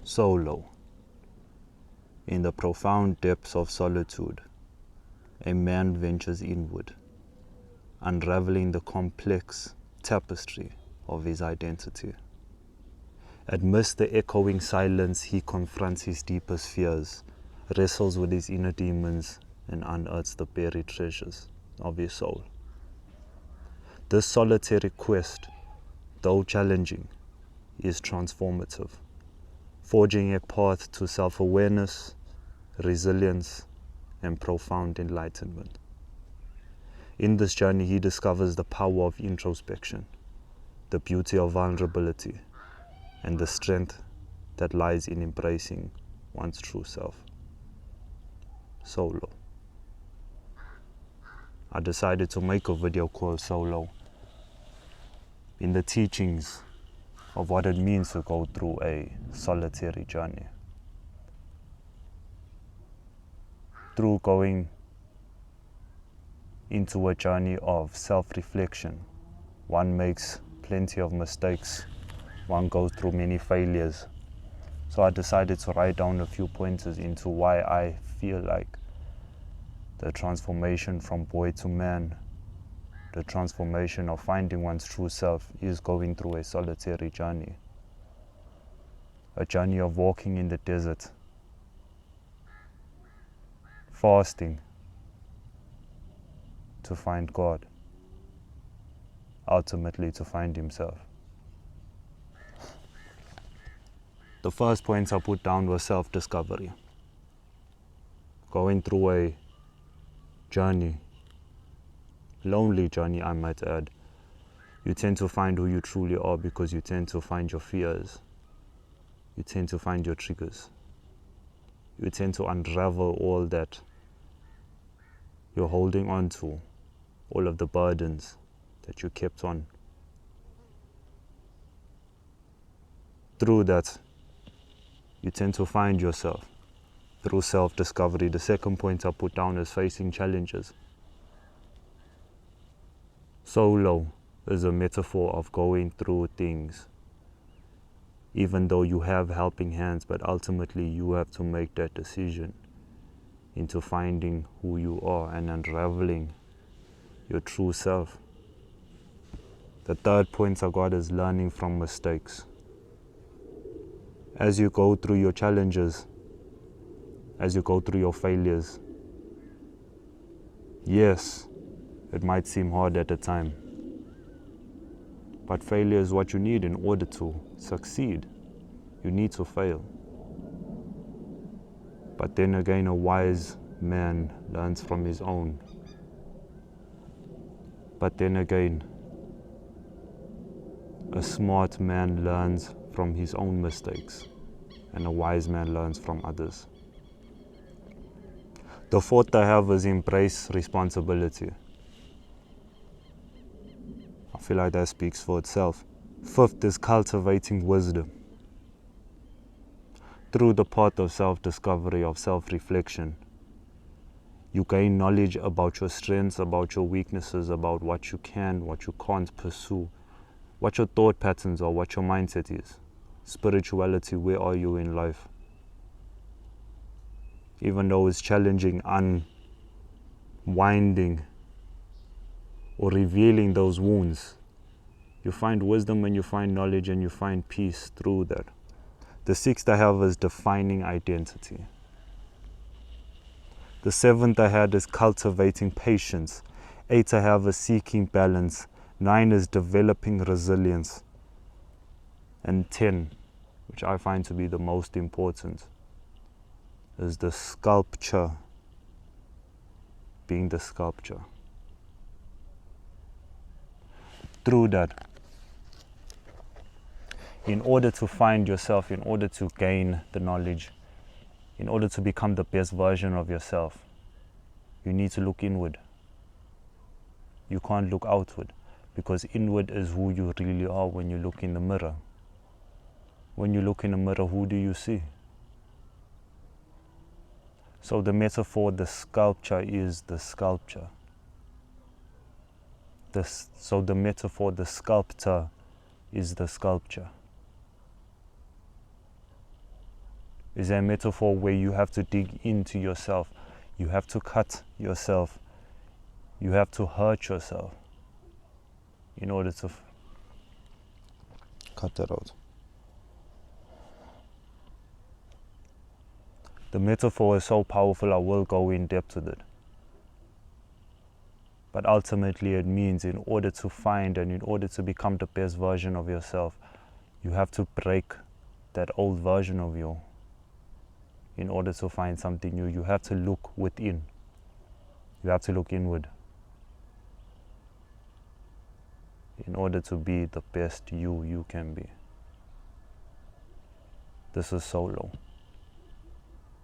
Solo. In the profound depths of solitude, a man ventures inward, unraveling the complex tapestry of his identity. Amidst the echoing silence, he confronts his deepest fears, wrestles with his inner demons, and unearths the buried treasures of his soul. This solitary quest, though challenging, is transformative, forging a path to self-awareness, resilience, and profound enlightenment. In this journey, he discovers the power of introspection, the beauty of vulnerability, and the strength that lies in embracing one's true self. Solo. I decided to make a video called Solo in the teachings of what it means to go through a solitary journey. Through going into a journey of self-reflection, one makes plenty of mistakes, one goes through many failures. So I decided to write down a few pointers into why I feel like the transformation from boy to man, the transformation of finding one's true self, is going through a solitary journey. A journey of walking in the desert, fasting to find God, ultimately to find himself. The first points I put down was self-discovery. Going through a journey, lonely journey I might add, you tend to find who you truly are because you tend to find your fears. You tend to find your triggers. You tend to unravel all that you're holding on to, all of the burdens that you kept on. Through that, you tend to find yourself through self-discovery. The second point I put down is facing challenges. Solo is a metaphor of going through things, even though you have helping hands, but ultimately you have to make that decision into finding who you are and unraveling your true self. The third point I got is learning from mistakes. As you go through your challenges, as you go through your failures, yes, it might seem hard at the time, but failure is what you need in order to succeed. You need to fail. But then again, a wise man learns from his own. But then again, a smart man learns from his own mistakes, and a wise man learns from others. The fourth I have is embrace responsibility. I feel like that speaks for itself. Fifth is cultivating wisdom. Through the path of self-discovery, of self-reflection, you gain knowledge about your strengths, about your weaknesses, about what you can, what you can't pursue, what your thought patterns are, what your mindset is. Spirituality, where are you in life? Even though it's challenging, unwinding or revealing those wounds, you find wisdom and you find knowledge and you find peace through that. The sixth I have is defining identity. The seventh I had is cultivating patience. 8 I have is seeking balance. 9 is developing resilience. And 10, which I find to be the most important, is the sculpture, being the sculpture. Through that, in order to find yourself, in order to gain the knowledge, in order to become the best version of yourself, you need to look inward. You can't look outward, because inward is who you really are when you look in the mirror. When you look in the mirror, who do you see? So the metaphor, the sculpture is the sculpture. So the metaphor, the sculptor is the sculpture. is a metaphor where you have to dig into yourself. You have to cut yourself. You have to hurt yourself in order to cut that out. The metaphor is so powerful, I will go in depth with it. But ultimately it means in order to find and in order to become the best version of yourself, you have to break that old version of you. In order to find something new, you have to look within. You have to look inward. In order to be the best you can be. This is Solo.